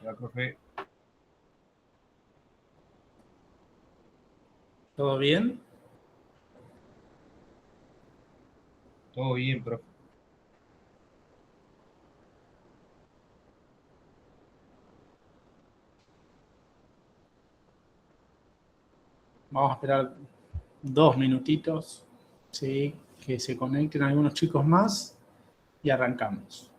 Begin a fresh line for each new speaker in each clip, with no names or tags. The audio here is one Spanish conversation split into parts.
Hola, profe.
¿Todo bien?
Todo bien, profe.
Vamos a esperar 2 minutitos, ¿sí? Que se conecten algunos chicos más y arrancamos.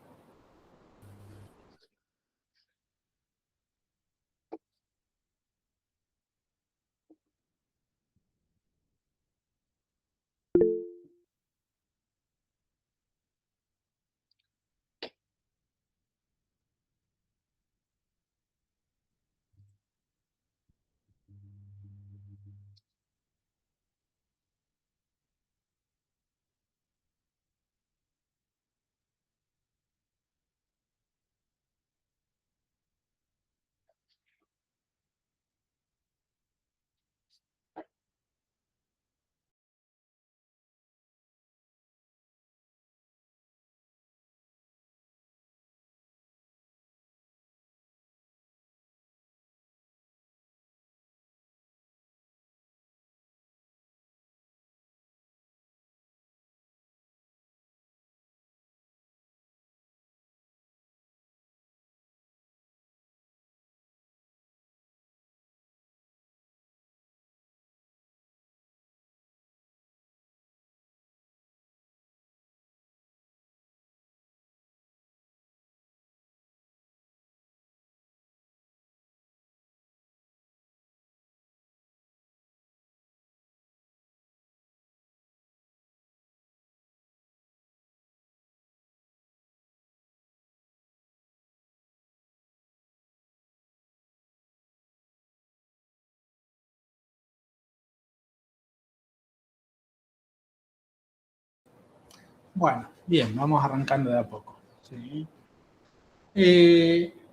Bueno, bien, vamos arrancando de a poco, ¿sí?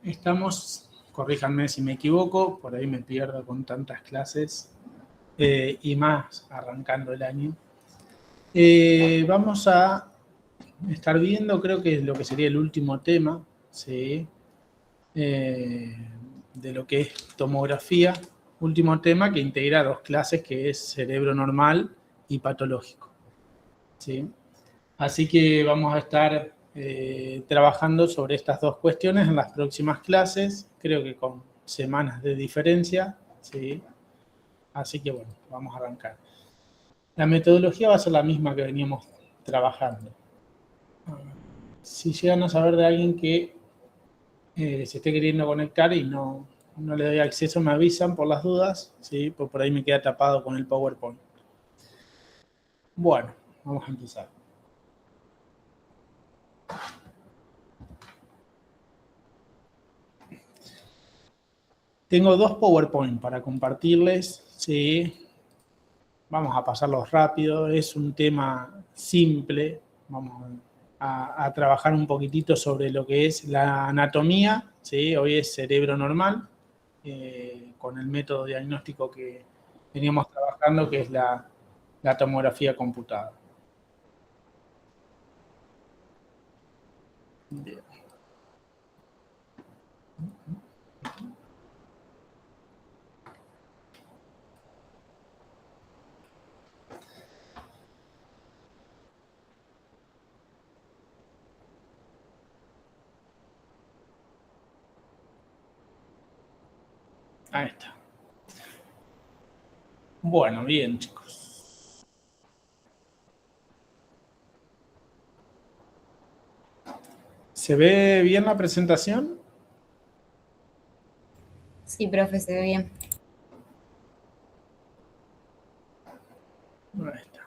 Estamos, corríjanme si me equivoco, por ahí me pierdo con tantas clases y más arrancando el año. Vamos a estar viendo, creo que lo que sería el último tema, ¿sí? De lo que es tomografía, último tema que integra dos clases que es cerebro normal y patológico, ¿sí? Así que vamos a estar trabajando sobre estas dos cuestiones en las próximas clases, creo que con semanas de diferencia, ¿sí? Así que bueno, vamos a arrancar. La metodología va a ser la misma que veníamos trabajando. Si llegan a saber de alguien que se esté queriendo conectar y no le doy acceso, me avisan por las dudas, ¿sí? Por ahí me queda tapado con el PowerPoint. Bueno, vamos a empezar. Tengo dos PowerPoint para compartirles, ¿sí? Vamos a pasarlos rápido, es un tema simple, vamos a trabajar un poquitito sobre lo que es la anatomía, ¿sí? Hoy es cerebro normal, con el método diagnóstico que veníamos trabajando, que es la tomografía computada. Bien. Ahí está. Bueno, bien, chicos. ¿Se ve bien la presentación?
Sí, profe, se ve bien.
Ahí está.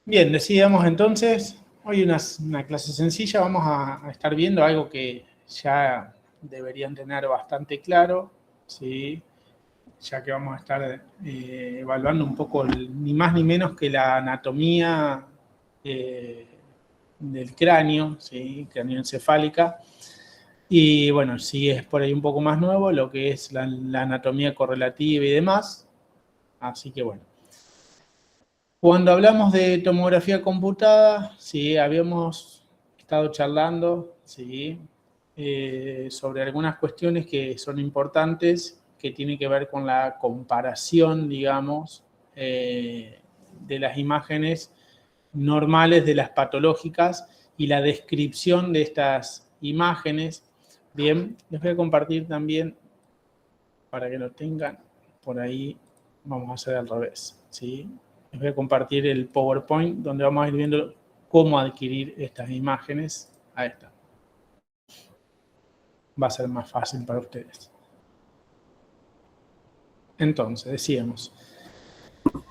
Bien, decíamos entonces, hoy una clase sencilla, vamos a estar viendo algo que ya deberían tener bastante claro, ¿sí? Ya que vamos a estar evaluando un poco ni más ni menos que la anatomía del cráneo, ¿sí? Cráneoencefálica. Y bueno, si es por ahí un poco más nuevo, lo que es la anatomía correlativa y demás. Así que bueno. Cuando hablamos de tomografía computada, sí, habíamos estado charlando, sí, sobre algunas cuestiones que son importantes, que tienen que ver con la comparación, digamos, de las imágenes normales de las patológicas y la descripción de estas imágenes. Bien, les voy a compartir también, para que lo tengan por ahí, vamos a hacer al revés, ¿sí? Les voy a compartir el PowerPoint, donde vamos a ir viendo cómo adquirir estas imágenes. Ahí está. Va a ser más fácil para ustedes. Entonces, decíamos,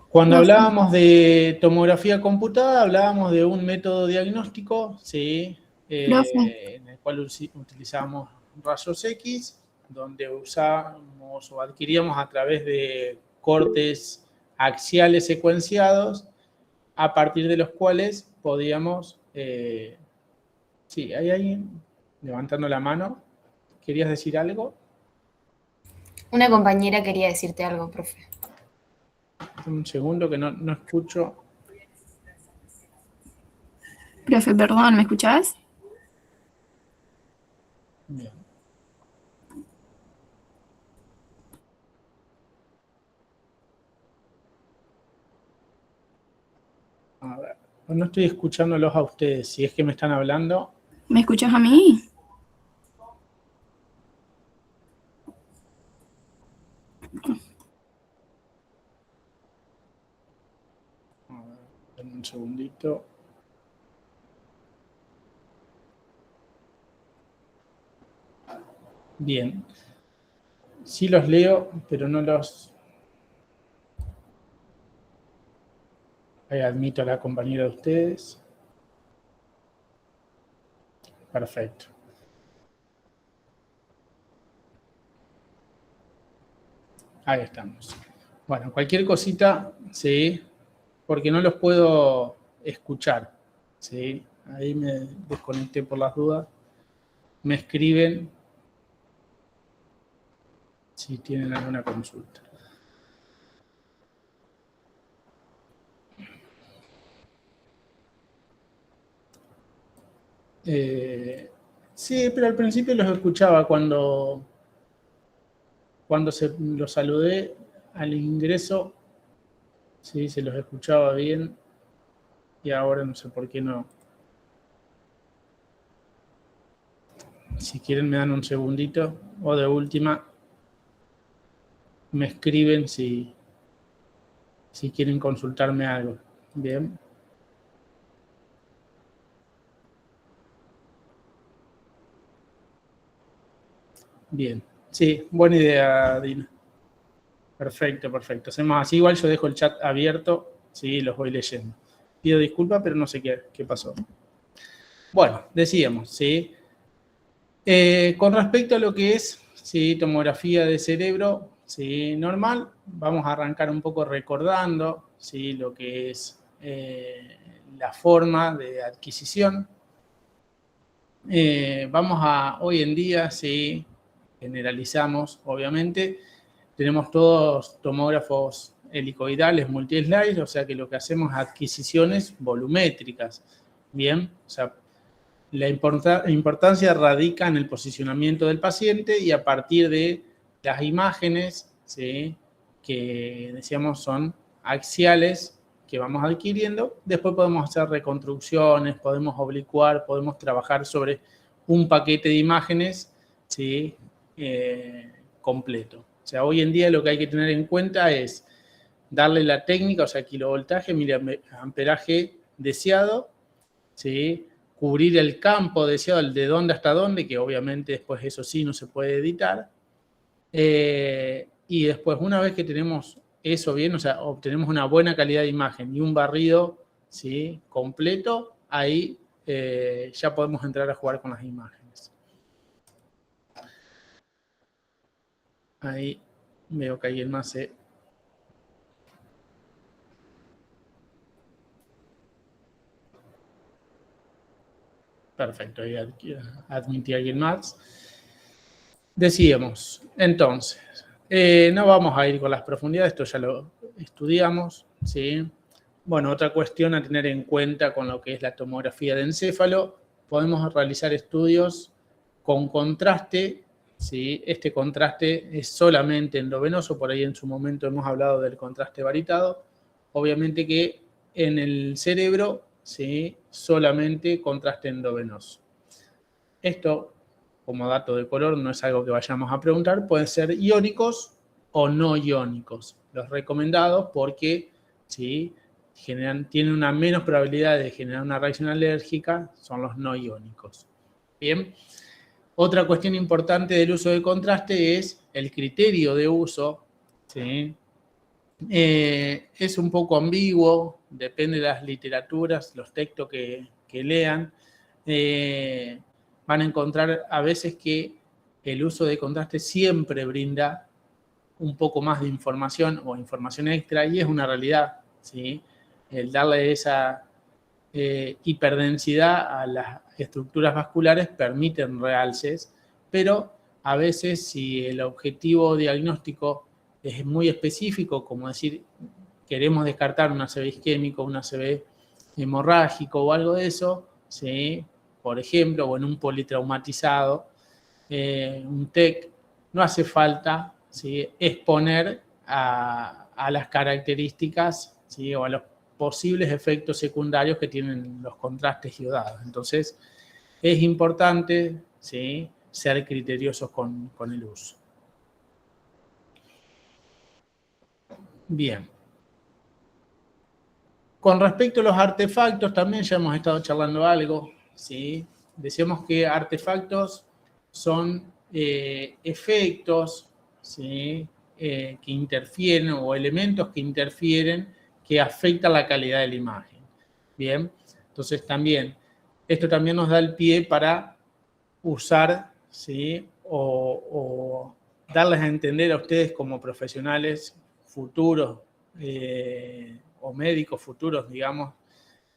cuando hablábamos de tomografía computada, hablábamos de un método diagnóstico, ¿sí? En el cual utilizamos rayos X, donde usábamos o adquiríamos a través de cortes axiales secuenciados, a partir de los cuales podíamos... sí, ¿hay alguien levantando la mano? ¿Querías decir algo?
Una compañera quería decirte algo, profe.
Un segundo que no escucho.
Profe, perdón, ¿me escuchás?
Bien. A ver, no estoy escuchándolos a ustedes. Si es que me están hablando.
¿Me escuchás a mí?
A ver, un segundito. Bien. Sí los leo, pero no los... Ahí admito a la compañera de ustedes. Perfecto. Ahí estamos. Bueno, cualquier cosita, sí, porque no los puedo escuchar, sí. Ahí me desconecté por las dudas. Me escriben si tienen alguna consulta. Sí, pero al principio los escuchaba cuando los saludé al ingreso, sí, se los escuchaba bien y ahora no sé por qué no. Si quieren me dan un segundito o de última me escriben si quieren consultarme algo. Bien. Bien. Sí, buena idea, Dina. Perfecto, perfecto. Hacemos así. Igual yo dejo el chat abierto. Sí, los voy leyendo. Pido disculpas, pero no sé qué pasó. Bueno, decíamos, ¿sí? Con respecto a lo que es, ¿sí?, tomografía de cerebro, ¿sí?, normal, vamos a arrancar un poco recordando, ¿sí?, lo que es la forma de adquisición. Hoy en día, sí, generalizamos, obviamente, tenemos todos tomógrafos helicoidales, multi-slide, o sea que lo que hacemos es adquisiciones volumétricas, ¿bien? O sea, la importancia radica en el posicionamiento del paciente y a partir de las imágenes, ¿sí?, que decíamos son axiales que vamos adquiriendo, después podemos hacer reconstrucciones, podemos oblicuar, podemos trabajar sobre un paquete de imágenes, ¿sí?, completo. O sea, hoy en día lo que hay que tener en cuenta es darle la técnica, o sea, kilovoltaje, miliamperaje deseado, ¿sí?, cubrir el campo deseado, el de dónde hasta dónde, que obviamente después eso sí no se puede editar. Y después, una vez que tenemos eso bien, o sea, obtenemos una buena calidad de imagen y un barrido, ¿sí?, completo, ahí ya podemos entrar a jugar con las imágenes. Ahí veo que alguien más se... Perfecto, ahí admití a alguien más. Decíamos, entonces, no vamos a ir con las profundidades, esto ya lo estudiamos, ¿sí? Bueno, otra cuestión a tener en cuenta con lo que es la tomografía de encéfalo, podemos realizar estudios con contraste, ¿sí? Este contraste es solamente endovenoso, por ahí en su momento hemos hablado del contraste varitado. Obviamente que en el cerebro, ¿sí? Solamente contraste endovenoso. Esto, como dato de color, no es algo que vayamos a preguntar, pueden ser iónicos o no iónicos. Los recomendados porque, ¿sí? Tienen una menos probabilidad de generar una reacción alérgica, son los no iónicos. Bien. Otra cuestión importante del uso de contraste es el criterio de uso, ¿sí? Es un poco ambiguo, depende de las literaturas, los textos que lean. Van a encontrar a veces que el uso de contraste siempre brinda un poco más de información o información extra, y es una realidad, ¿sí? El darle esa hiperdensidad a las estructuras vasculares permiten realces, pero a veces si el objetivo diagnóstico es muy específico, como decir, queremos descartar un ACV isquémico, un ACV hemorrágico o algo de eso, ¿sí? Por ejemplo, o en un politraumatizado, un TEC, no hace falta, ¿sí? Exponer a las características, ¿sí? O a los posibles efectos secundarios que tienen los contrastes iodados. Entonces, es importante, ¿sí? Ser criteriosos con el uso. Bien. Con respecto a los artefactos, también ya hemos estado charlando algo, ¿sí? Decíamos que artefactos son efectos, ¿sí? Que interfieren o elementos que interfieren que afectan la calidad de la imagen. Bien, entonces también, esto también nos da el pie para usar, ¿sí? O darles a entender a ustedes como profesionales futuros o médicos futuros, digamos,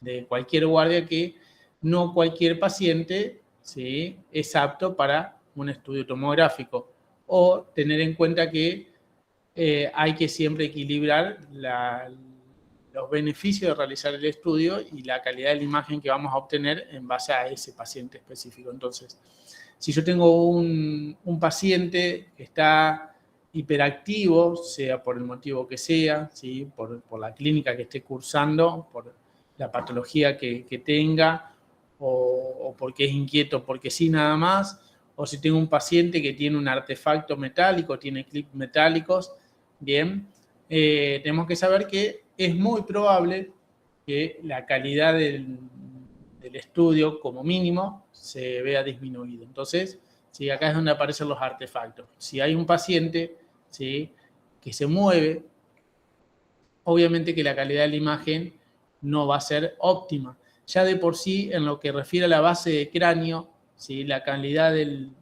de cualquier guardia, que no cualquier paciente, ¿sí? Es apto para un estudio tomográfico, o tener en cuenta que hay que siempre equilibrar los beneficios de realizar el estudio y la calidad de la imagen que vamos a obtener en base a ese paciente específico. Entonces, si yo tengo un paciente que está hiperactivo, sea por el motivo que sea, ¿sí? por la clínica que esté cursando, por la patología que tenga, o porque es inquieto porque sí nada más, o si tengo un paciente que tiene un artefacto metálico, tiene clips metálicos, bien, tenemos que saber que es muy probable que la calidad del estudio, como mínimo, se vea disminuida. Entonces, ¿sí? Acá es donde aparecen los artefactos. Si hay un paciente, ¿sí? que se mueve, obviamente que la calidad de la imagen no va a ser óptima. Ya de por sí, en lo que refiere a la base de cráneo, ¿sí? la calidad del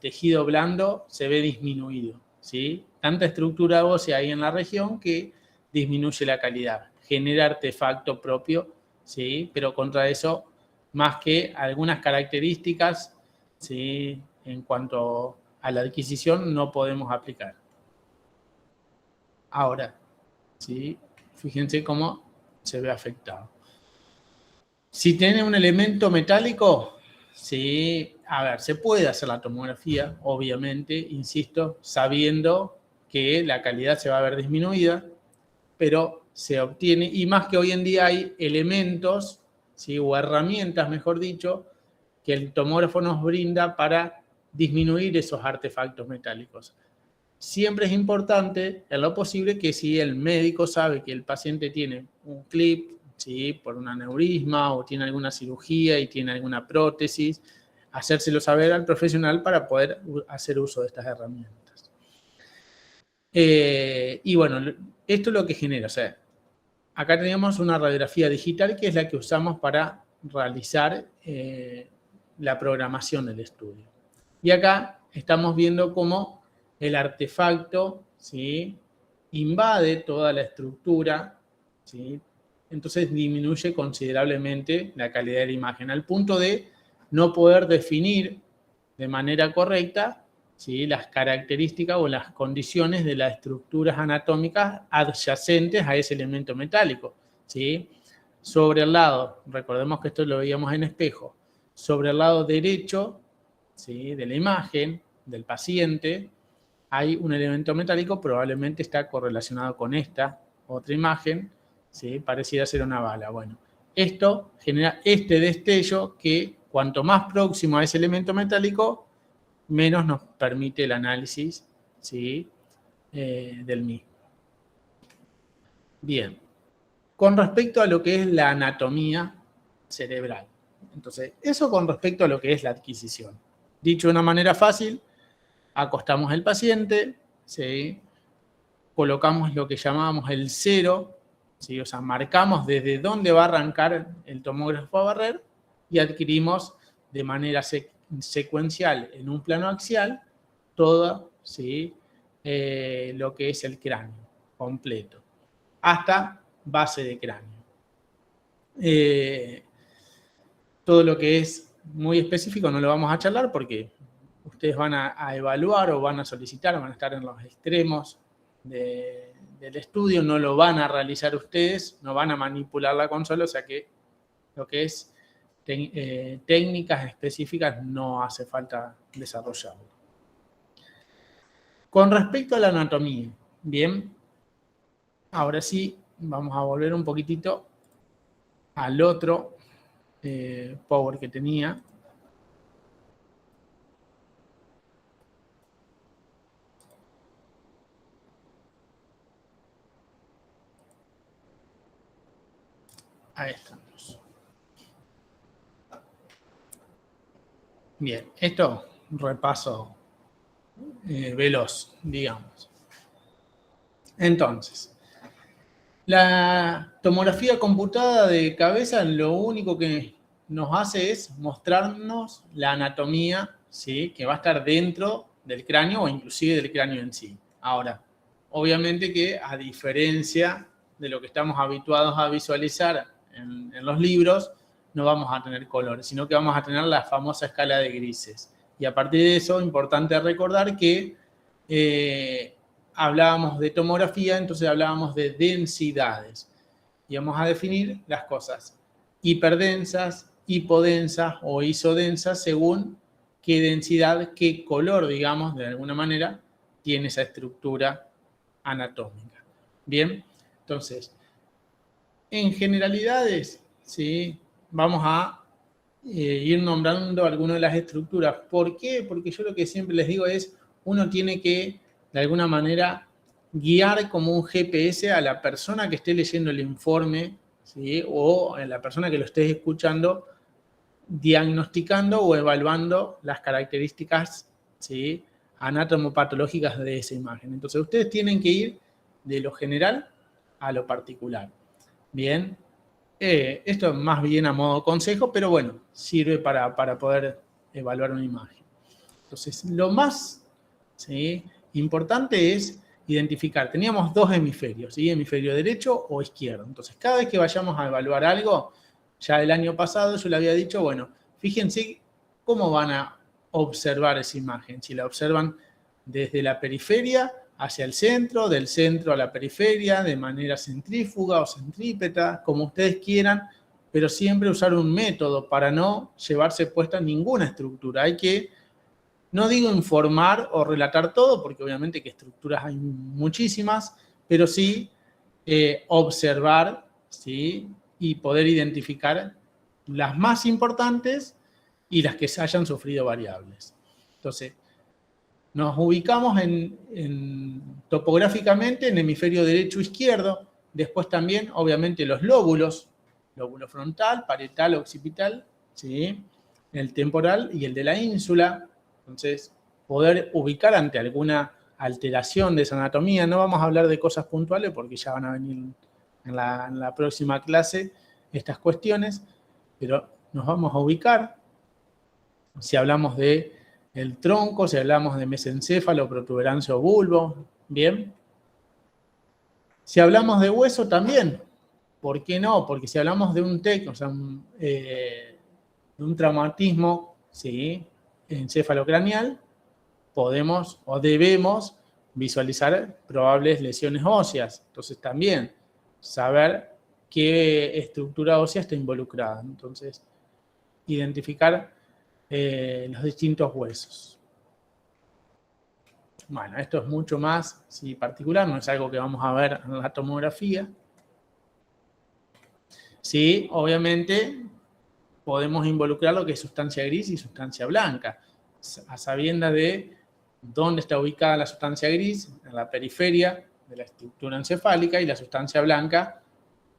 tejido blando se ve disminuido, ¿sí? Tanta estructura ósea hay en la región que disminuye la calidad, genera artefacto propio, ¿sí? Pero contra eso, más que algunas características, ¿sí? En cuanto a la adquisición, no podemos aplicar. Ahora, ¿sí? Fíjense cómo se ve afectado. Si tiene un elemento metálico, sí, a ver, se puede hacer la tomografía, obviamente, insisto, sabiendo que la calidad se va a ver disminuida, pero se obtiene, y más que hoy en día hay elementos, ¿sí? O herramientas, mejor dicho, que el tomógrafo nos brinda para disminuir esos artefactos metálicos. Siempre es importante, en lo posible, que si el médico sabe que el paciente tiene un clip, ¿sí? Por un aneurisma o tiene alguna cirugía y tiene alguna prótesis, hacérselo saber al profesional para poder hacer uso de estas herramientas. Y bueno, esto es lo que genera, o sea, acá tenemos una radiografía digital que es la que usamos para realizar la programación del estudio. Y acá estamos viendo cómo el artefacto, ¿sí? invade toda la estructura, ¿sí? Entonces disminuye considerablemente la calidad de la imagen, al punto de no poder definir de manera correcta, ¿sí? las características o las condiciones de las estructuras anatómicas adyacentes a ese elemento metálico, ¿sí? Sobre el lado, recordemos que esto lo veíamos en espejo, sobre el lado derecho, ¿sí?, de la imagen del paciente, hay un elemento metálico, probablemente está correlacionado con esta otra imagen, ¿sí?, pareciera ser una bala. Bueno, esto genera este destello que cuanto más próximo a ese elemento metálico, menos nos permite el análisis, ¿sí?, del mismo. Bien, con respecto a lo que es la anatomía cerebral. Entonces, eso con respecto a lo que es la adquisición. Dicho de una manera fácil, acostamos al paciente, ¿sí?, colocamos lo que llamábamos el 0, ¿sí?, o sea, marcamos desde dónde va a arrancar el tomógrafo a barrer y adquirimos de manera secuencial en un plano axial todo, ¿sí?, lo que es el cráneo completo, hasta base de cráneo. Todo lo que es muy específico no lo vamos a charlar porque ustedes van a evaluar o van a solicitar, van a estar en los extremos del estudio, no lo van a realizar ustedes, no van a manipular la consola, o sea que lo que es técnicas específicas no hace falta desarrollarlo. Con respecto a la anatomía, bien, ahora sí vamos a volver un poquitito al otro power que tenía. Ahí estamos. Bien, esto un repaso veloz, digamos. Entonces, la tomografía computada de cabeza lo único que nos hace es mostrarnos la anatomía, ¿sí?, que va a estar dentro del cráneo o inclusive del cráneo en sí. Ahora, obviamente que a diferencia de lo que estamos habituados a visualizar en los libros, no vamos a tener colores, sino que vamos a tener la famosa escala de grises. Y a partir de eso, importante recordar que hablábamos de tomografía, entonces hablábamos de densidades. Y vamos a definir las cosas hiperdensas, hipodensas o isodensas según qué densidad, qué color, digamos, de alguna manera, tiene esa estructura anatómica. Bien, entonces, en generalidades, ¿sí?, vamos a ir nombrando algunas de las estructuras. ¿Por qué? Porque yo lo que siempre les digo es, uno tiene que, de alguna manera, guiar como un GPS a la persona que esté leyendo el informe, ¿sí?, o a la persona que lo esté escuchando, diagnosticando o evaluando las características, ¿sí?, anatomopatológicas de esa imagen. Entonces, ustedes tienen que ir de lo general a lo particular. Bien, esto es más bien a modo consejo, pero bueno, sirve para poder evaluar una imagen. Entonces, lo más, ¿sí?, importante es identificar. Teníamos dos hemisferios, ¿sí?, hemisferio derecho o izquierdo. Entonces, cada vez que vayamos a evaluar algo, ya el año pasado yo le había dicho, bueno, fíjense cómo van a observar esa imagen. Si la observan desde la periferia hacia el centro, del centro a la periferia, de manera centrífuga o centrípeta, como ustedes quieran, pero siempre usar un método para no llevarse puesta ninguna estructura. Hay que, no digo informar o relatar todo, porque obviamente que estructuras hay muchísimas, pero sí observar, ¿sí?, y poder identificar las más importantes y las que se hayan sufrido variables. Entonces, nos ubicamos topográficamente en hemisferio derecho e izquierdo, después también, obviamente, los lóbulos, lóbulo frontal, parietal, occipital, ¿sí?, el temporal y el de la ínsula. Entonces, poder ubicar ante alguna alteración de esa anatomía. No vamos a hablar de cosas puntuales porque ya van a venir en la próxima clase estas cuestiones, pero nos vamos a ubicar. Si hablamos de el tronco, si hablamos de mesencéfalo, protuberancia o bulbo, bien. Si hablamos de hueso también, ¿por qué no? Porque si hablamos de un TEC, o sea, de un traumatismo, ¿sí?, encéfalo-craneal, podemos o debemos visualizar probables lesiones óseas. Entonces también saber qué estructura ósea está involucrada. Entonces, identificar los distintos huesos. Bueno, esto es mucho más particular, no es algo que vamos a ver en la tomografía. Sí, obviamente podemos involucrar lo que es sustancia gris y sustancia blanca, a sabiendas de dónde está ubicada la sustancia gris, en la periferia de la estructura encefálica, y la sustancia blanca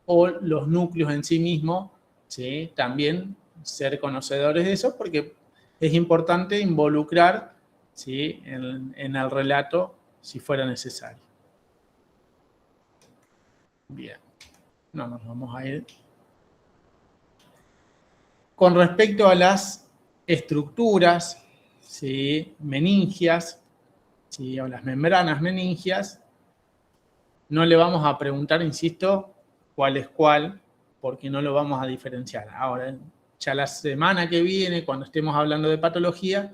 o los núcleos en sí mismos, ¿sí? También ser conocedores de eso, porque es importante involucrar, ¿sí? en el relato si fuera necesario. Bien, no nos vamos a ir. Con respecto a las estructuras, ¿sí? Meningias, ¿sí? O las membranas meningias, no le vamos a preguntar, insisto, cuál es cuál, porque no lo vamos a diferenciar. Ahora, ya la semana que viene, cuando estemos hablando de patología,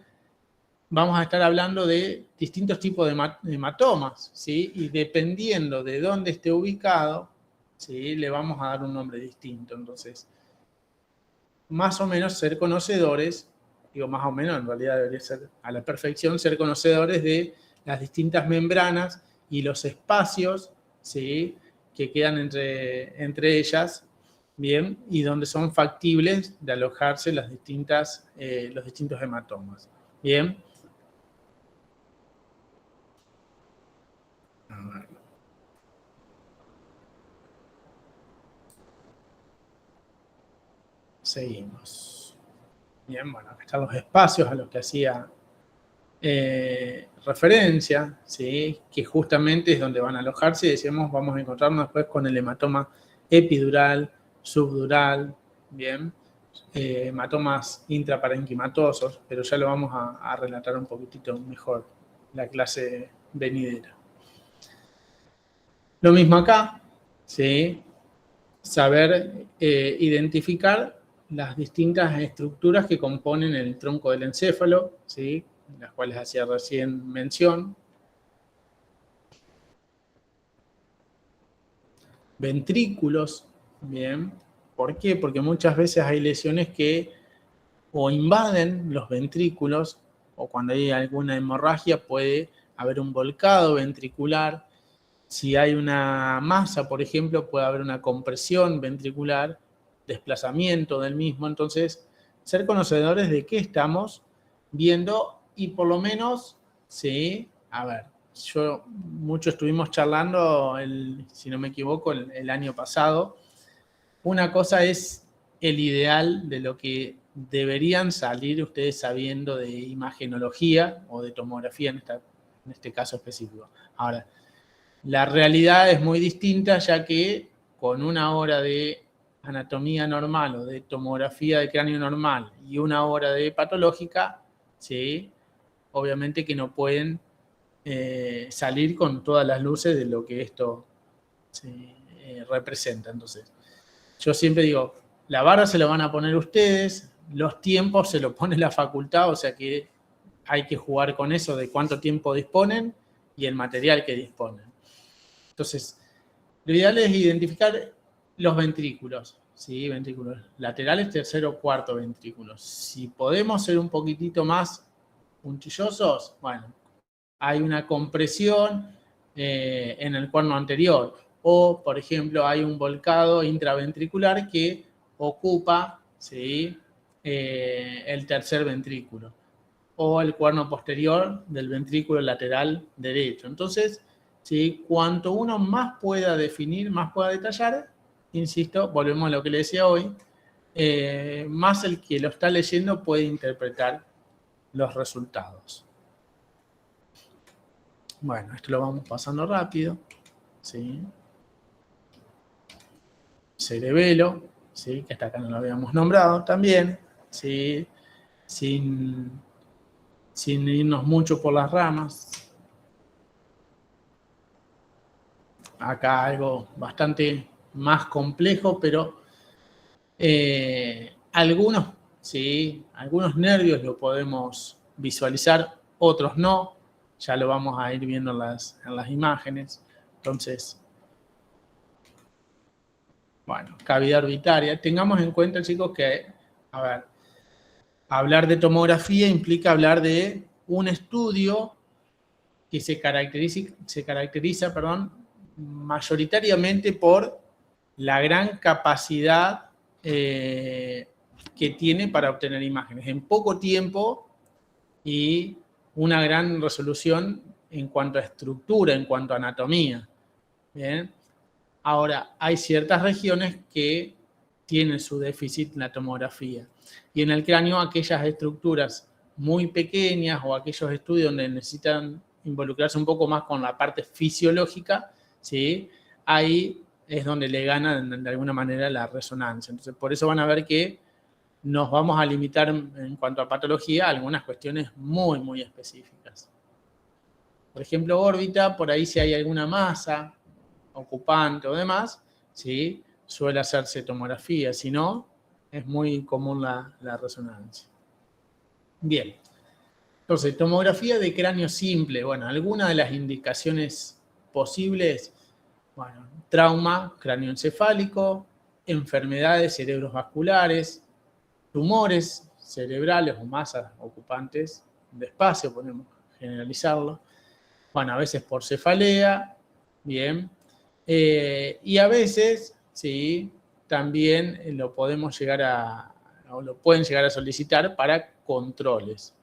vamos a estar hablando de distintos tipos de hematomas, ¿sí? Y dependiendo de dónde esté ubicado, ¿sí? Le vamos a dar un nombre distinto. Entonces, más o menos ser conocedores, digo más o menos, en realidad debería ser a la perfección, ser conocedores de las distintas membranas y los espacios, ¿sí? Que quedan entre ellas, bien, y donde son factibles de alojarse los distintos hematomas. Bien. A ver. Seguimos. Bien, bueno, acá están los espacios a los que hacía referencia, ¿sí? Que justamente es donde van a alojarse, y decíamos, vamos a encontrarnos después con el hematoma epidural, subdural, bien, hematomas intraparenquimatosos, pero ya lo vamos a relatar un poquitito mejor la clase venidera. Lo mismo acá, ¿sí? Saber identificar las distintas estructuras que componen el tronco del encéfalo, ¿sí? Las cuales hacía recién mención. Ventrículos, bien. ¿Por qué? Porque muchas veces hay lesiones que o invaden los ventrículos, o cuando hay alguna hemorragia puede haber un volcado ventricular. Si hay una masa, por ejemplo, puede haber una compresión ventricular, desplazamiento del mismo. Entonces, ser conocedores de qué estamos viendo y por lo menos, sí, a ver, mucho estuvimos charlando, si no me equivoco, el año pasado. Una cosa es el ideal de lo que deberían salir ustedes sabiendo de imagenología o de tomografía en este caso específico. Ahora, la realidad es muy distinta, ya que con una hora de anatomía normal o de tomografía de cráneo normal y una hora de patológica, ¿sí? Obviamente que no pueden salir con todas las luces de lo que esto representa. Entonces, yo siempre digo, la vara se la van a poner ustedes, los tiempos se lo pone la facultad, o sea que hay que jugar con eso de cuánto tiempo disponen y el material que disponen. Entonces, lo ideal es identificar los ventrículos, ¿sí? Ventrículos laterales, tercero o cuarto ventrículos. Si podemos ser un poquitito más puntillosos, bueno, hay una compresión en el cuerno anterior, o, por ejemplo, hay un volcado intraventricular que ocupa, ¿sí? El tercer ventrículo, o el cuerno posterior del ventrículo lateral derecho. Entonces, ¿sí? Cuanto uno más pueda definir, más pueda detallar, insisto, volvemos a lo que le decía hoy, más el que lo está leyendo puede interpretar los resultados. Bueno, esto lo vamos pasando rápido, ¿sí? Cerebelo, ¿sí? Que hasta acá no lo habíamos nombrado también, ¿sí? Sin irnos mucho por las ramas. Acá algo bastante más complejo, pero algunos, ¿sí? Algunos nervios lo podemos visualizar, otros no. Ya lo vamos a ir viendo en las imágenes. Entonces, bueno, cavidad orbitaria. Tengamos en cuenta, chicos, que, a ver, Hablar de tomografía implica hablar de un estudio que se caracteriza, mayoritariamente por la gran capacidad que tiene para obtener imágenes en poco tiempo y una gran resolución en cuanto a estructura, en cuanto a anatomía. ¿Bien? Ahora, hay ciertas regiones que tienen su déficit en la tomografía. Y en el cráneo, aquellas estructuras muy pequeñas o aquellos estudios donde necesitan involucrarse un poco más con la parte fisiológica, ¿sí? Ahí es donde le gana de alguna manera la resonancia. Entonces, por eso van a ver que nos vamos a limitar en cuanto a patología a algunas cuestiones muy, muy específicas. Por ejemplo, órbita, por ahí si hay alguna masa ocupante o demás, ¿sí? Suele hacerse tomografía, si no, es muy común la resonancia. Bien, entonces, tomografía de cráneo simple, bueno, algunas de las indicaciones posibles, bueno, trauma cráneoencefálico, enfermedades cerebrovasculares, tumores cerebrales o masas ocupantes de espacio, podemos generalizarlo, bueno, a veces por cefalea, bien, y a veces, sí, también lo podemos llegar a, o lo pueden llegar a solicitar para controles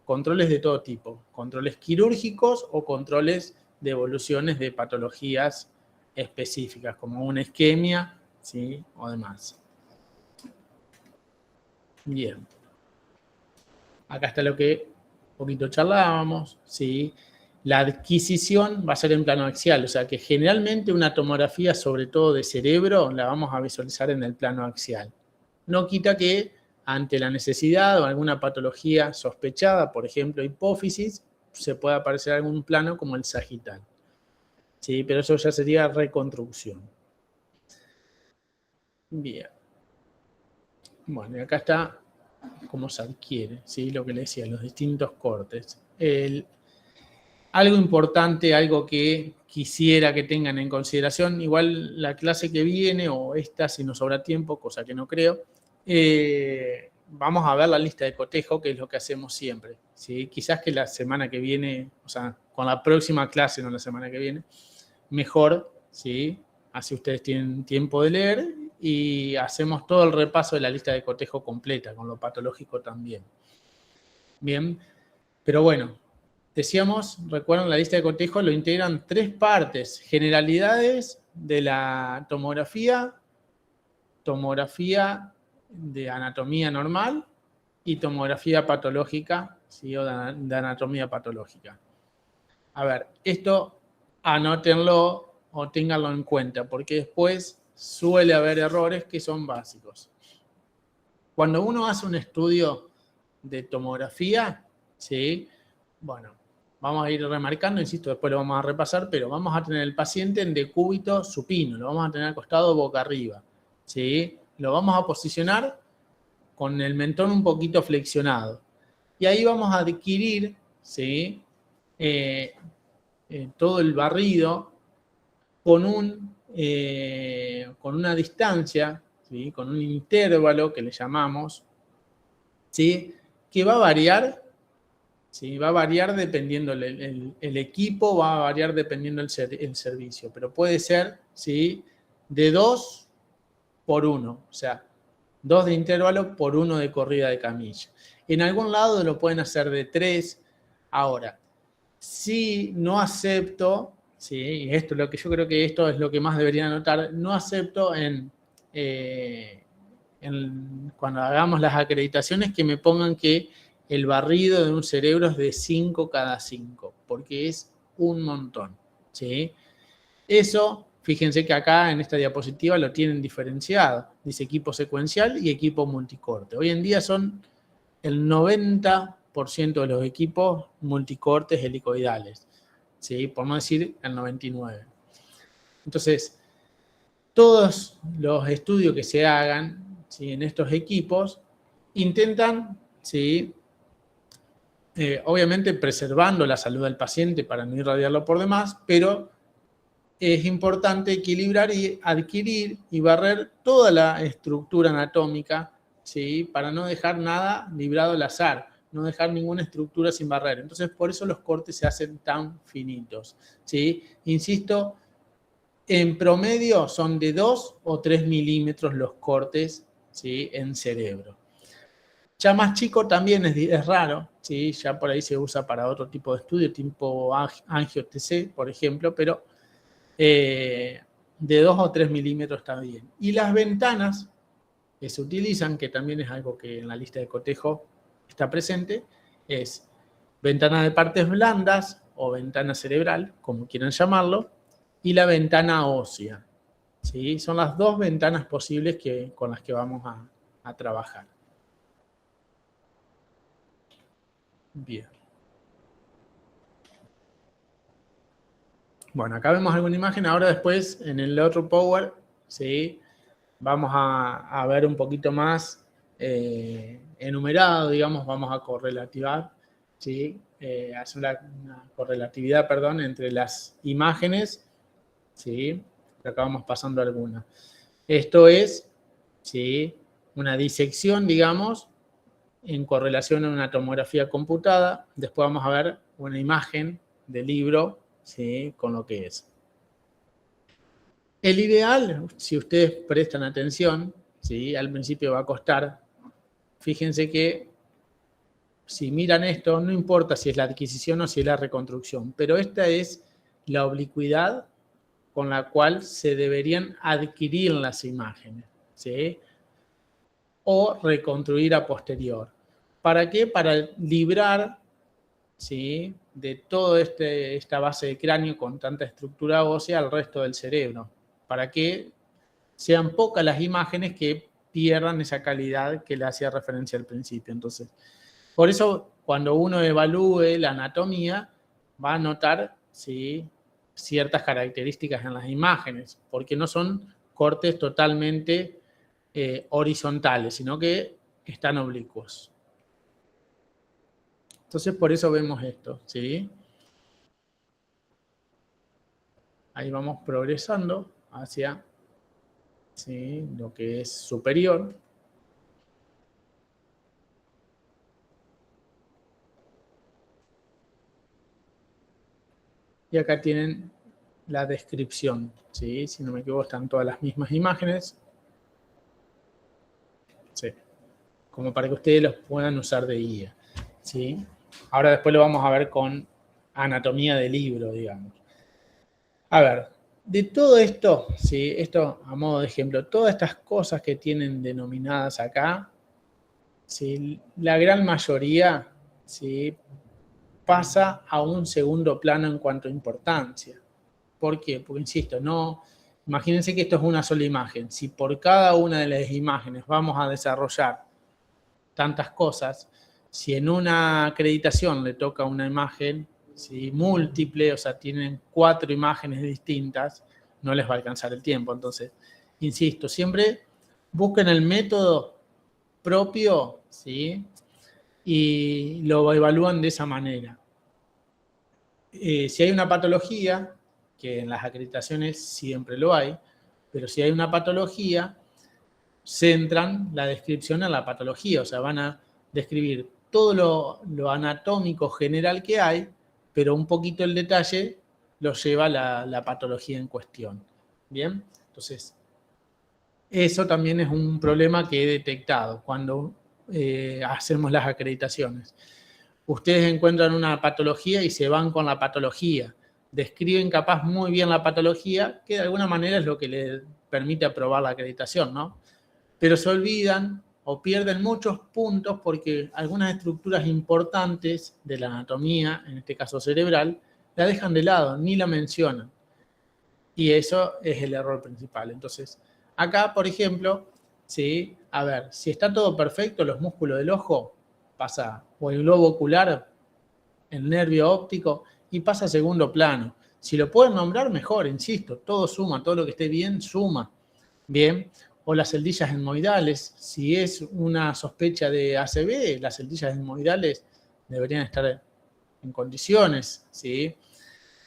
de todo tipo, controles quirúrgicos o controles de evoluciones de patologías específicas, como una isquemia, ¿sí? O demás. Bien. Acá está lo que un poquito charlábamos, ¿sí? La adquisición va a ser en plano axial, o sea que generalmente una tomografía, sobre todo de cerebro, la vamos a visualizar en el plano axial. No quita que ante la necesidad o alguna patología sospechada, por ejemplo hipófisis, se pueda aparecer algún plano como el sagital. ¿Sí? Pero eso ya sería reconstrucción. Bien. Bueno, y acá está cómo se adquiere, ¿sí? Lo que le decía, los distintos cortes. Algo importante, algo que quisiera que tengan en consideración, igual la clase que viene o esta, si nos sobra tiempo, cosa que no creo, vamos a ver la lista de cotejo, que es lo que hacemos siempre, ¿sí? Quizás que la semana que viene, o sea, con la próxima clase, no la semana que viene, mejor, ¿sí? Así ustedes tienen tiempo de leer y hacemos todo el repaso de la lista de cotejo completa, con lo patológico también. Bien, pero bueno, decíamos, recuerdan, la lista de cotejo lo integran 3 partes: generalidades de la tomografía de anatomía normal y tomografía patológica, ¿sí? O de anatomía patológica. A ver, esto anótenlo o ténganlo en cuenta, porque después suele haber errores que son básicos. Cuando uno hace un estudio de tomografía, ¿sí? Bueno, vamos a ir remarcando, insisto, después lo vamos a repasar, pero vamos a tener el paciente en decúbito supino, lo vamos a tener acostado boca arriba, ¿sí? Lo vamos a posicionar con el mentón un poquito flexionado. Y ahí vamos a adquirir, ¿sí? Todo el barrido con una distancia, ¿sí? Con un intervalo que le llamamos, ¿sí? Que va a variar, ¿sí? Va a variar dependiendo el equipo, va a variar dependiendo el servicio, pero puede ser, ¿sí? De 2 por 1, o sea, 2 de intervalo por 1 de corrida de camilla. En algún lado lo pueden hacer de 3. Ahora, si no acepto, ¿sí? Y esto es lo que yo creo que esto es lo que más deberían anotar, no acepto cuando hagamos las acreditaciones que me pongan que el barrido de un cerebro es de 5 cada 5, porque es un montón, ¿sí? Eso, fíjense que acá en esta diapositiva lo tienen diferenciado, dice equipo secuencial y equipo multicorte. Hoy en día son el 90% de los equipos multicortes helicoidales, ¿sí? Por no decir el 99%. Entonces, todos los estudios que se hagan, ¿sí? En estos equipos intentan, ¿sí? Obviamente preservando la salud del paciente para no irradiarlo por demás, pero es importante equilibrar y adquirir y barrer toda la estructura anatómica ¿sí? Para no dejar nada librado al azar, no dejar ninguna estructura sin barrer. Entonces, por eso los cortes se hacen tan finitos, ¿sí? Insisto, en promedio son de 2 o 3 milímetros los cortes, ¿sí? En cerebro. Ya más chico también es raro, ¿sí? Ya por ahí se usa para otro tipo de estudio, tipo angio-TC, por ejemplo, pero de 2 o 3 milímetros está bien. Y las ventanas que se utilizan, que también es algo que en la lista de cotejo está presente, es ventana de partes blandas o ventana cerebral, como quieran llamarlo, y la ventana ósea, ¿sí? Son las dos ventanas posibles con las que vamos a trabajar. Bien. Bueno, acá vemos alguna imagen. Ahora después, en el otro Power, ¿sí? Vamos a ver un poquito más enumerado, digamos, vamos a correlativar, ¿sí? Hacer una correlatividad, perdón, entre las imágenes, ¿sí? Acá vamos pasando algunas. Esto es, ¿sí? Una disección, digamos, en correlación a una tomografía computada. Después vamos a ver una imagen del libro, ¿sí? Con lo que es. El ideal, si ustedes prestan atención, ¿sí? Al principio va a costar. Fíjense que si miran esto, no importa si es la adquisición o si es la reconstrucción, pero esta es la oblicuidad con la cual se deberían adquirir las imágenes, ¿sí? O reconstruir a posterior. ¿Para qué? Para librar, ¿sí? De toda esta base de cráneo con tanta estructura ósea al resto del cerebro. Para que sean pocas las imágenes que pierdan esa calidad que le hacía referencia al principio. Entonces, por eso, cuando uno evalúe la anatomía, va a notar, ¿sí? Ciertas características en las imágenes, porque no son cortes totalmente horizontales, sino que están oblicuos. Entonces, por eso vemos esto, ¿sí? Ahí vamos progresando hacia, ¿sí? Lo que es superior. Y acá tienen la descripción, ¿sí? Si no me equivoco, están todas las mismas imágenes. Sí. Como para que ustedes los puedan usar de guía, ¿sí? Ahora después lo vamos a ver con anatomía de libro, digamos. A ver, de todo esto, ¿sí? Esto a modo de ejemplo, todas estas cosas que tienen denominadas acá, ¿sí? La gran mayoría, ¿sí? Pasa a un segundo plano en cuanto a importancia. ¿Por qué? Porque, insisto, no, imagínense que esto es una sola imagen. Si por cada una de las imágenes vamos a desarrollar tantas cosas, si en una acreditación le toca una imagen, ¿sí? Múltiple, o sea, tienen 4 imágenes distintas, no les va a alcanzar el tiempo. Entonces, insisto, siempre busquen el método propio, ¿sí? Y lo evalúan de esa manera. Si hay una patología, que en las acreditaciones siempre lo hay, pero si hay una patología, centran la descripción en la patología, o sea, van a describir todo lo anatómico general que hay, pero un poquito el detalle lo lleva la patología en cuestión. ¿Bien? Entonces, eso también es un problema que he detectado cuando hacemos las acreditaciones. Ustedes encuentran una patología y se van con la patología. Describen capaz muy bien la patología, que de alguna manera es lo que les permite aprobar la acreditación, ¿no? Pero se olvidan o pierden muchos puntos porque algunas estructuras importantes de la anatomía, en este caso cerebral, la dejan de lado, ni la mencionan. Y eso es el error principal. Entonces, acá, por ejemplo, ¿sí? A ver, si está todo perfecto, los músculos del ojo pasa, o el globo ocular, el nervio óptico, y pasa a segundo plano. Si lo pueden nombrar, mejor, insisto, todo suma, todo lo que esté bien, suma. Bien, o las celdillas etmoidales, si es una sospecha de ACV, las celdillas etmoidales deberían estar en condiciones, ¿sí?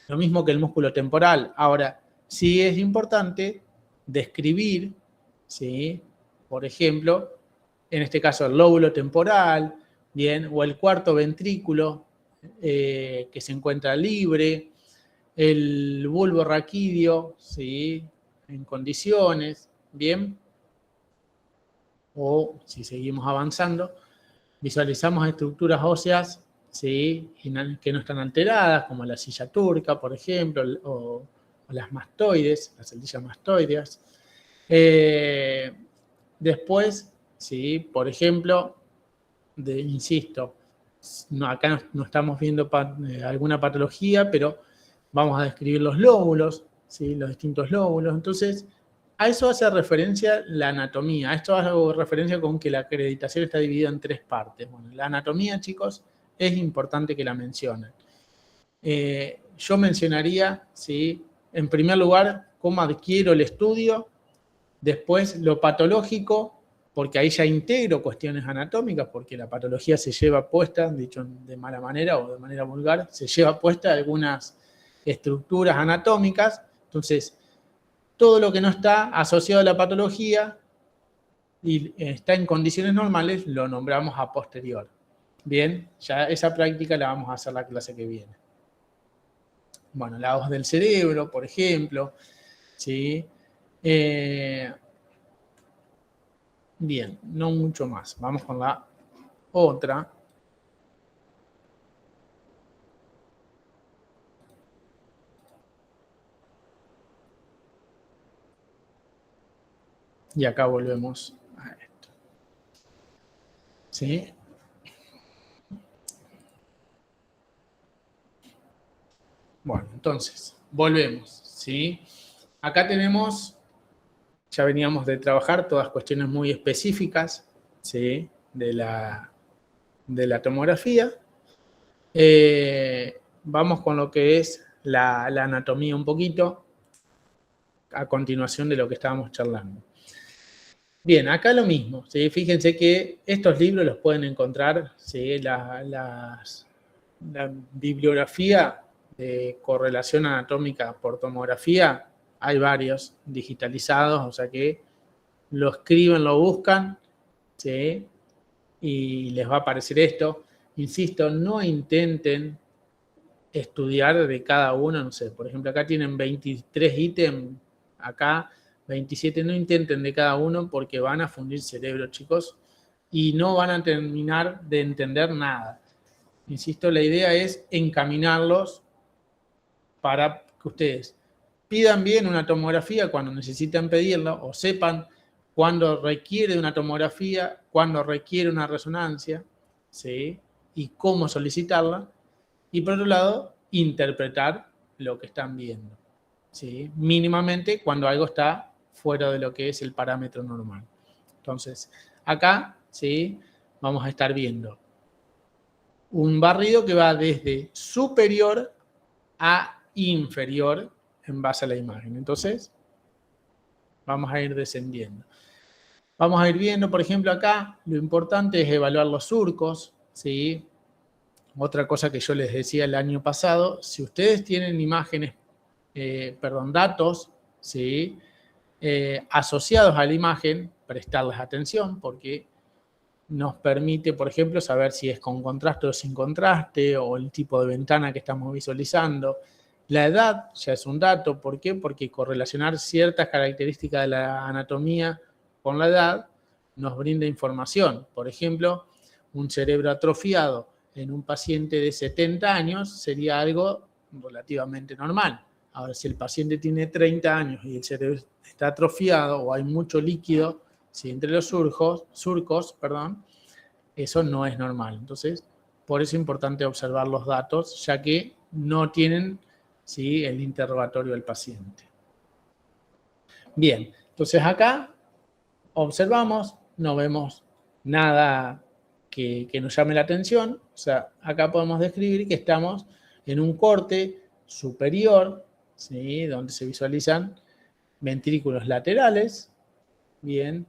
Lo mismo que el músculo temporal. Ahora, sí es importante describir, ¿sí? Por ejemplo, en este caso el lóbulo temporal, bien, o el cuarto ventrículo que se encuentra libre, el bulbo raquídeo, ¿sí? En condiciones, bien. O si seguimos avanzando, visualizamos estructuras óseas, ¿sí? Que no están alteradas, como la silla turca, por ejemplo, o las mastoides, las celdillas mastoideas. Después, ¿sí? Por ejemplo, insisto, acá no estamos viendo alguna patología, pero vamos a describir los lóbulos, ¿sí? Los distintos lóbulos. Entonces, a eso hace referencia la anatomía. A esto hago referencia con que la acreditación está dividida en 3 partes. Bueno, la anatomía, chicos, es importante que la mencionen. Yo mencionaría, ¿sí? En primer lugar, cómo adquiero el estudio, después lo patológico, porque ahí ya integro cuestiones anatómicas, porque la patología se lleva puesta, dicho de mala manera o de manera vulgar, se lleva puesta algunas estructuras anatómicas. Entonces, todo lo que no está asociado a la patología y está en condiciones normales, lo nombramos a posterior. Bien, ya esa práctica la vamos a hacer la clase que viene. Bueno, la hoz del cerebro, por ejemplo, ¿sí? Bien, no mucho más. Vamos con la otra. Y acá volvemos a esto. ¿Sí? Bueno, entonces, volvemos. ¿Sí? Acá tenemos, ya veníamos de trabajar todas cuestiones muy específicas, ¿sí? de la tomografía. Vamos con lo que es la anatomía un poquito, a continuación de lo que estábamos charlando. Bien, acá lo mismo, ¿sí? Fíjense que estos libros los pueden encontrar, ¿sí? La bibliografía de correlación anatómica por tomografía, hay varios digitalizados, o sea que lo escriben, lo buscan, ¿sí? Y les va a aparecer esto. Insisto, no intenten estudiar de cada uno, no sé, por ejemplo, acá tienen 23 ítems, acá 27, no intenten de cada uno porque van a fundir cerebro, chicos, y no van a terminar de entender nada. Insisto, la idea es encaminarlos para que ustedes pidan bien una tomografía cuando necesitan pedirla o sepan cuándo requiere una tomografía, cuándo requiere una resonancia, ¿sí? Y cómo solicitarla. Y por otro lado, interpretar lo que están viendo, ¿sí? Mínimamente cuando algo está fuera de lo que es el parámetro normal. Entonces, acá, ¿sí? Vamos a estar viendo un barrido que va desde superior a inferior en base a la imagen. Entonces, vamos a ir descendiendo. Vamos a ir viendo, por ejemplo, acá, lo importante es evaluar los surcos, ¿sí? Otra cosa que yo les decía el año pasado, si ustedes tienen imágenes, datos, ¿sí? Asociados a la imagen, prestarles atención porque nos permite, por ejemplo, saber si es con contraste o sin contraste, o el tipo de ventana que estamos visualizando. La edad ya es un dato, ¿por qué? Porque correlacionar ciertas características de la anatomía con la edad nos brinda información. Por ejemplo, un cerebro atrofiado en un paciente de 70 años sería algo relativamente normal. Ahora, si el paciente tiene 30 años y el cerebro está atrofiado o hay mucho líquido, ¿sí? Entre los surcos, eso no es normal. Entonces, por eso es importante observar los datos, ya que no tienen, ¿sí? El interrogatorio del paciente. Bien, entonces acá observamos, no vemos nada que nos llame la atención. O sea, acá podemos describir que estamos en un corte superior, ¿sí? Donde se visualizan ventrículos laterales. Bien,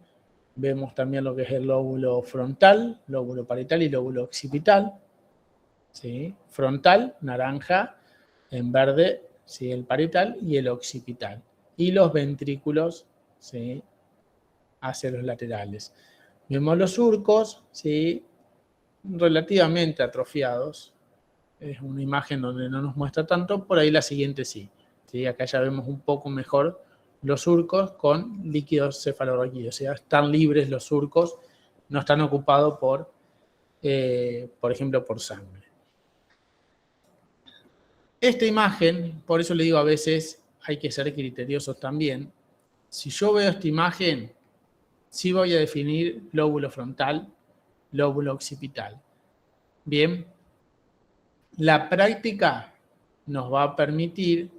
vemos también lo que es el lóbulo frontal, lóbulo parietal y lóbulo occipital. ¿Sí? Frontal, naranja, en verde, ¿sí? El parietal y el occipital. Y los ventrículos, ¿sí? Hacia los laterales. Vemos los surcos, ¿sí? Relativamente atrofiados. Es una imagen donde no nos muestra tanto, por ahí la siguiente sí. ¿Sí? Acá ya vemos un poco mejor los surcos con líquidos cefalorraquídeos. O sea, están libres los surcos, no están ocupados por ejemplo, por sangre. Esta imagen, por eso le digo a veces, hay que ser criteriosos también. Si yo veo esta imagen, sí voy a definir lóbulo frontal, lóbulo occipital. Bien, la práctica nos va a permitir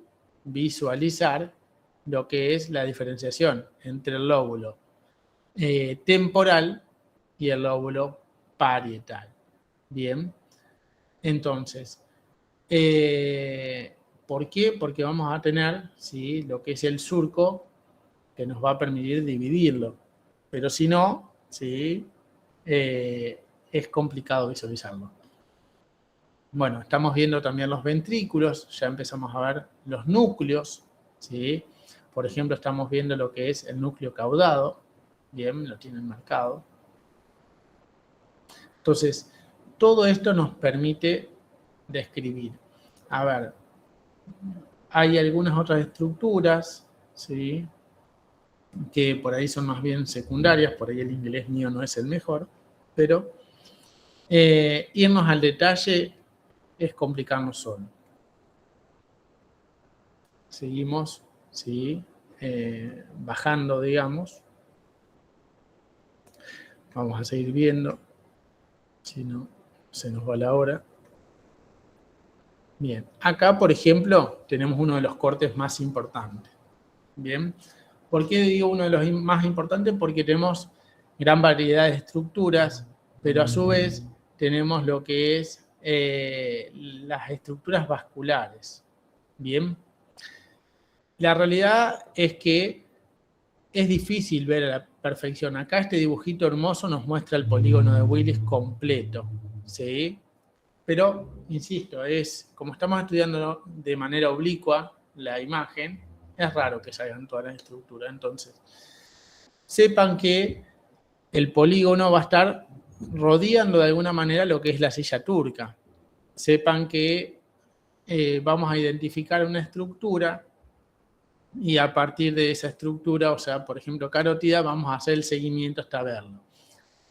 visualizar lo que es la diferenciación entre el lóbulo temporal y el lóbulo parietal. Bien, entonces, ¿por qué? Porque vamos a tener, ¿sí?, lo que es el surco que nos va a permitir dividirlo. Pero si no, ¿sí?, es complicado visualizarlo. Bueno, estamos viendo también los ventrículos, ya empezamos a ver los núcleos, ¿sí? Por ejemplo, estamos viendo lo que es el núcleo caudado. Bien, lo tienen marcado. Entonces, todo esto nos permite describir. A ver, hay algunas otras estructuras, ¿sí?, que por ahí son más bien secundarias, por ahí el inglés mío no es el mejor, pero irnos al detalle es complicarnos solo. Seguimos, ¿sí?, bajando, digamos. Vamos a seguir viendo, si no, se nos va la hora. Bien, acá, por ejemplo, tenemos uno de los cortes más importantes. Bien, ¿por qué digo uno de los más importantes? Porque tenemos gran variedad de estructuras, pero a su vez tenemos lo que es las estructuras vasculares. Bien, la realidad es que es difícil ver a la perfección. Acá este dibujito hermoso nos muestra el polígono de Willis completo, ¿sí? Pero, insisto, como estamos estudiando de manera oblicua la imagen, es raro que salgan todas las estructuras. Entonces, sepan que el polígono va a estar rodeando de alguna manera lo que es la silla turca. Sepan que vamos a identificar una estructura y a partir de esa estructura, o sea, por ejemplo, carótida, vamos a hacer el seguimiento hasta verlo.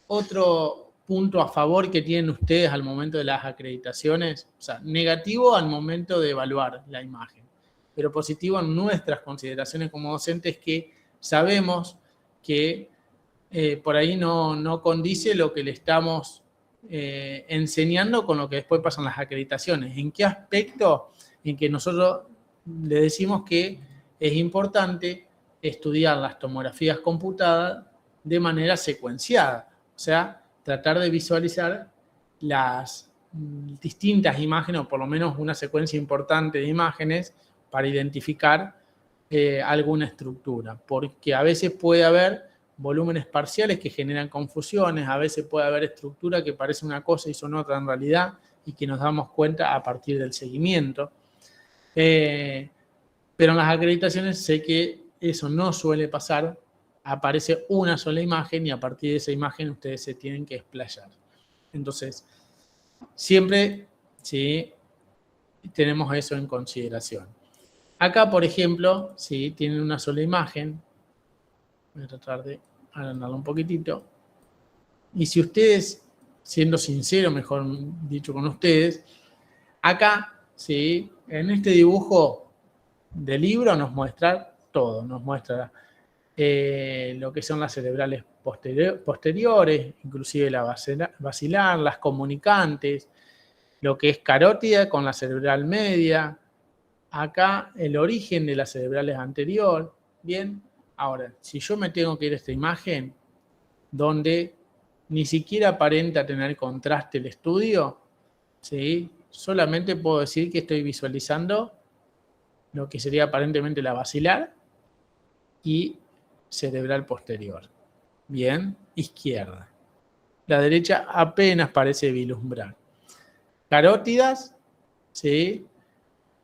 Otro punto a favor que tienen ustedes al momento de las acreditaciones, o sea, negativo al momento de evaluar la imagen, pero positivo en nuestras consideraciones como docentes, que sabemos que por ahí no condice lo que le estamos enseñando con lo que después pasan las acreditaciones. ¿En qué aspecto? En que nosotros le decimos que es importante estudiar las tomografías computadas de manera secuenciada, o sea, tratar de visualizar las distintas imágenes, o por lo menos una secuencia importante de imágenes, para identificar alguna estructura, porque a veces puede haber volúmenes parciales que generan confusiones, a veces puede haber estructura que parece una cosa y son otra en realidad, y que nos damos cuenta a partir del seguimiento. Pero en las acreditaciones sé que eso no suele pasar, aparece una sola imagen y a partir de esa imagen ustedes se tienen que explayar. Entonces, siempre, ¿sí?, tenemos eso en consideración. Acá, por ejemplo, ¿sí?, tienen una sola imagen. Voy a tratar de agrandarlo un poquitito. Y si ustedes, siendo sincero, mejor dicho con ustedes, acá, ¿sí?, en este dibujo de libro nos muestra todo. Nos muestra lo que son las cerebrales posteriores, inclusive la basilar, las comunicantes, lo que es carótida con la cerebral media. Acá el origen de las cerebrales anterior. Bien, ahora, si yo me tengo que ir a esta imagen, donde ni siquiera aparenta tener contraste el estudio, ¿sí?, solamente puedo decir que estoy visualizando lo que sería aparentemente la basilar y cerebral posterior. Bien, izquierda. La derecha apenas parece vislumbrar. Carótidas, ¿sí?,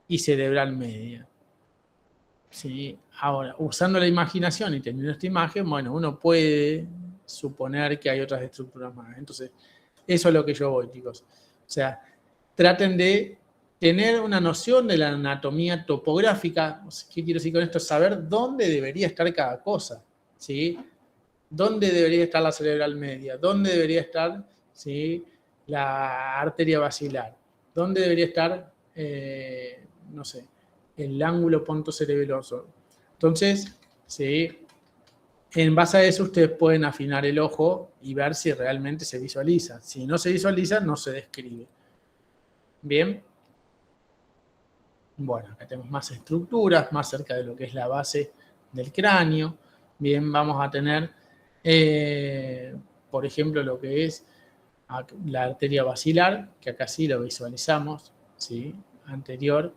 y cerebral media. ¿Sí? Ahora, usando la imaginación y teniendo esta imagen, bueno, uno puede, suponer que hay otras estructuras más. Entonces, eso es lo que yo voy, chicos. O sea, traten de tener una noción de la anatomía topográfica. ¿Qué quiero decir con esto? Saber dónde debería estar cada cosa, ¿sí? ¿Dónde debería estar la cerebral media? ¿Dónde debería estar, ¿sí?, la arteria basilar? ¿Dónde debería estar, no sé, el ángulo pontocerebeloso? Entonces, ¿sí?, en base a eso ustedes pueden afinar el ojo y ver si realmente se visualiza. Si no se visualiza, no se describe. Bien. Bueno, acá tenemos más estructuras, más cerca de lo que es la base del cráneo. Bien, vamos a tener, por ejemplo, lo que es la arteria basilar, que acá sí lo visualizamos, ¿sí?, anterior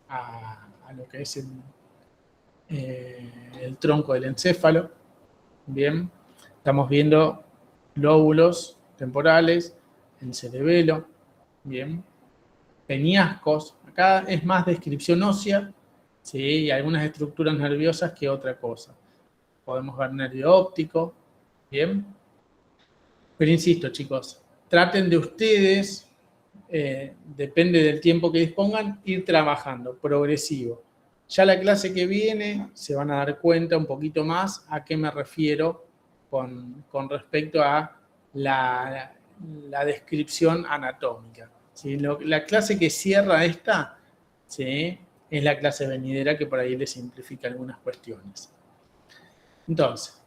a lo que es el tronco del encéfalo. Bien, estamos viendo lóbulos temporales, el cerebelo, bien, peñascos. Acá es más descripción ósea, ¿sí?, y algunas estructuras nerviosas que otra cosa. Podemos ver nervio óptico, bien. Pero insisto, chicos, traten de ustedes, depende del tiempo que dispongan, ir trabajando, progresivo. Ya la clase que viene se van a dar cuenta un poquito más a qué me refiero con respecto a la descripción anatómica, ¿sí? La clase que cierra esta, ¿sí?, es la clase venidera, que por ahí les simplifica algunas cuestiones. Entonces,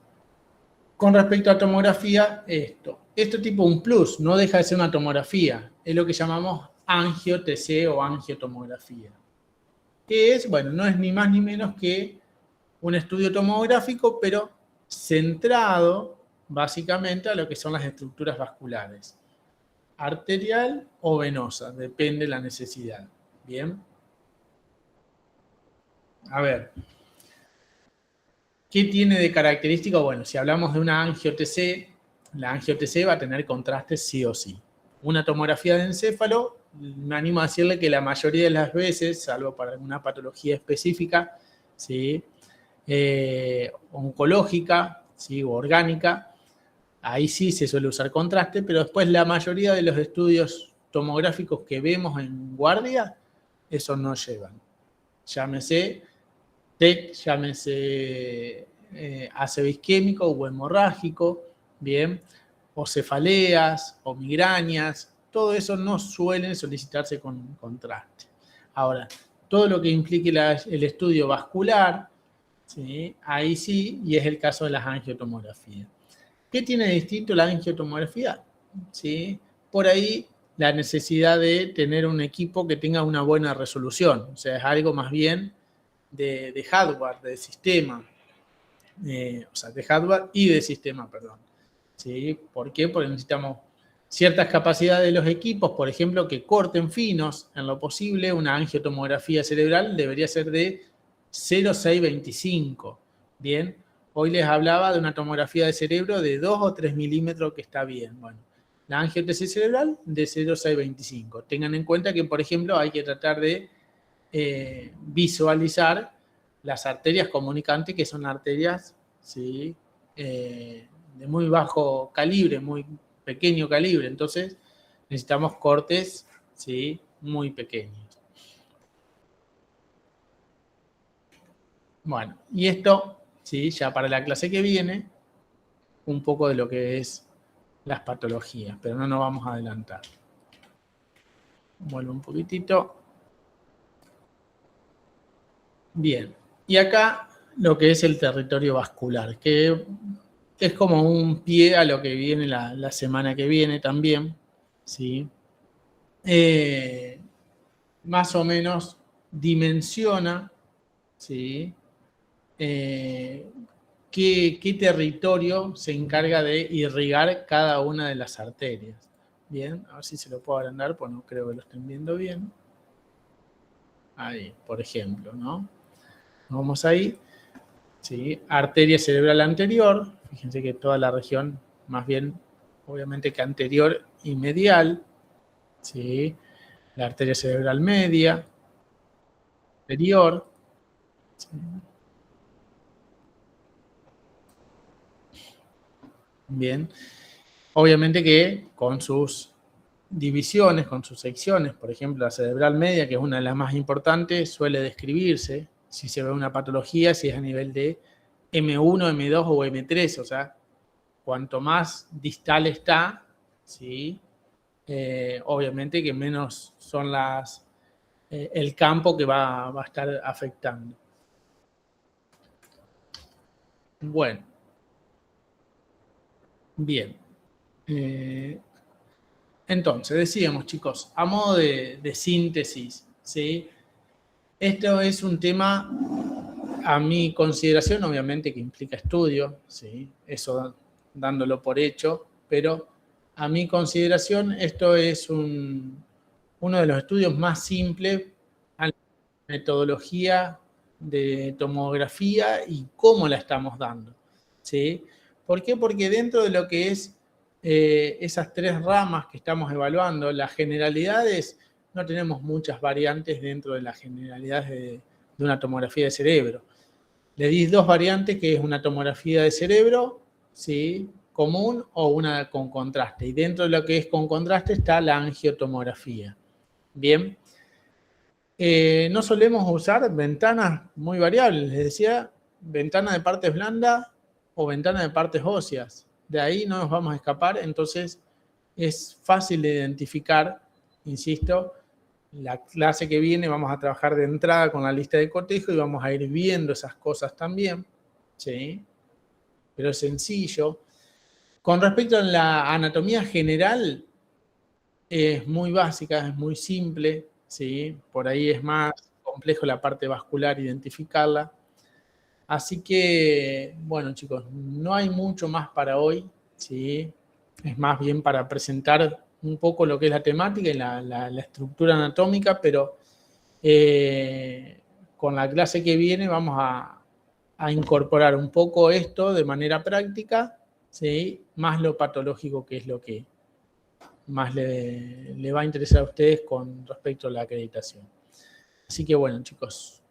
con respecto a tomografía, esto tipo un plus, no deja de ser una tomografía, es lo que llamamos angio-TC o angiotomografía. Que es, bueno, no es ni más ni menos que un estudio tomográfico, pero centrado básicamente a lo que son las estructuras vasculares, arterial o venosa, depende de la necesidad. Bien. A ver, ¿qué tiene de característico? Bueno, si hablamos de una angio-TC, la angio-TC va a tener contrastes sí o sí. Una tomografía de encéfalo, me animo a decirle que la mayoría de las veces, salvo para alguna patología específica, ¿sí?, oncológica, ¿sí?, o orgánica, ahí sí se suele usar contraste, pero después la mayoría de los estudios tomográficos que vemos en guardia, eso no llevan. Llámese TEC, llámese ácido isquémico o hemorrágico, bien, o cefaleas o migrañas, todo eso no suelen solicitarse con contraste. Ahora, todo lo que implique el estudio vascular, ¿sí?, ahí sí, y es el caso de las angiotomografías. ¿Qué tiene de distinto la angiotomografía? ¿Sí? Por ahí la necesidad de tener un equipo que tenga una buena resolución, o sea, es algo más bien de hardware, de sistema, o sea, de hardware y de sistema, perdón. ¿Sí? ¿Por qué? Porque necesitamos ciertas capacidades de los equipos, por ejemplo, que corten finos en lo posible. Una angiotomografía cerebral debería ser de 0,625. Bien, hoy les hablaba de una tomografía de cerebro de 2 o 3 milímetros, que está bien. Bueno, la angio-TC cerebral de 0,625. Tengan en cuenta que, por ejemplo, hay que tratar de visualizar las arterias comunicantes, que son arterias, ¿sí?, de muy bajo calibre, muy pequeño calibre. Entonces necesitamos cortes, ¿sí?, muy pequeños. Bueno, y esto, ¿sí?, ya para la clase que viene, un poco de lo que es las patologías, pero no nos vamos a adelantar. Vuelvo un poquitito. Bien, y acá lo que es el territorio vascular, que es como un pie a lo que viene la semana que viene también, ¿sí? Más o menos dimensiona, ¿sí?, qué territorio se encarga de irrigar cada una de las arterias. Bien, a ver si se lo puedo agrandar, pues no creo que lo estén viendo bien. Ahí, por ejemplo, ¿no? Vamos ahí. ¿Sí? Arteria cerebral anterior, fíjense que toda la región, más bien, obviamente que anterior y medial, ¿sí? La arteria cerebral media, anterior, ¿sí?, Bien. Obviamente que con sus divisiones, con sus secciones, por ejemplo, la cerebral media, que es una de las más importantes, suele describirse si se ve una patología, si es a nivel de M1, M2 o M3, o sea, cuanto más distal está, ¿sí? Obviamente que menos son el campo que va a estar afectando. Bueno. Bien. Entonces, decíamos, chicos, a modo de síntesis, ¿sí? Esto es un tema, a mi consideración, obviamente que implica estudio, ¿sí? Eso dándolo por hecho, pero a mi consideración esto es uno de los estudios más simples a la metodología de tomografía y cómo la estamos dando, ¿sí? ¿Por qué? Porque dentro de lo que es esas tres ramas que estamos evaluando, las generalidades, no tenemos muchas variantes dentro de las generalidades de una tomografía de cerebro. Le di dos variantes, que es una tomografía de cerebro, ¿sí?, común, o una con contraste. Y dentro de lo que es con contraste está la angiotomografía. Bien. No solemos usar ventanas muy variables. Les decía, ventana de partes blandas o ventana de partes óseas. De ahí no nos vamos a escapar, entonces es fácil de identificar, insisto. La clase que viene vamos a trabajar de entrada con la lista de cotejo y vamos a ir viendo esas cosas también, ¿sí? Pero es sencillo. Con respecto a la anatomía general, es muy básica, es muy simple, ¿sí? Por ahí es más complejo la parte vascular, identificarla. Así que, bueno, chicos, no hay mucho más para hoy, ¿sí? Es más bien para presentar un poco lo que es la temática y la estructura anatómica, pero con la clase que viene vamos a incorporar un poco esto de manera práctica, ¿sí? Más lo patológico, que es lo que más le va a interesar a ustedes con respecto a la acreditación. Así que bueno, chicos,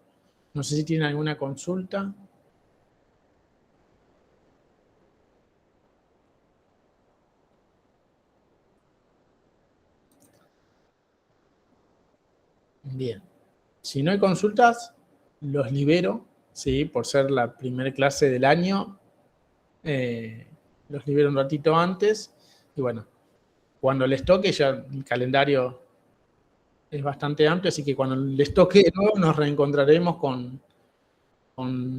no sé si tienen alguna consulta. Bien. Si no hay consultas, los libero, ¿sí? Por ser la primera clase del año, los libero un ratito antes. Y bueno, cuando les toque, ya el calendario es bastante amplio, así que cuando les toque de nuevo nos reencontraremos con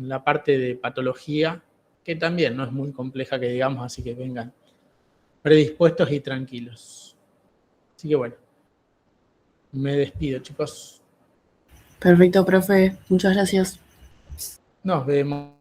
la parte de patología, que también no es muy compleja que digamos, así que vengan predispuestos y tranquilos. Así que bueno, me despido, chicos.
Perfecto, profe. Muchas gracias.
Nos vemos.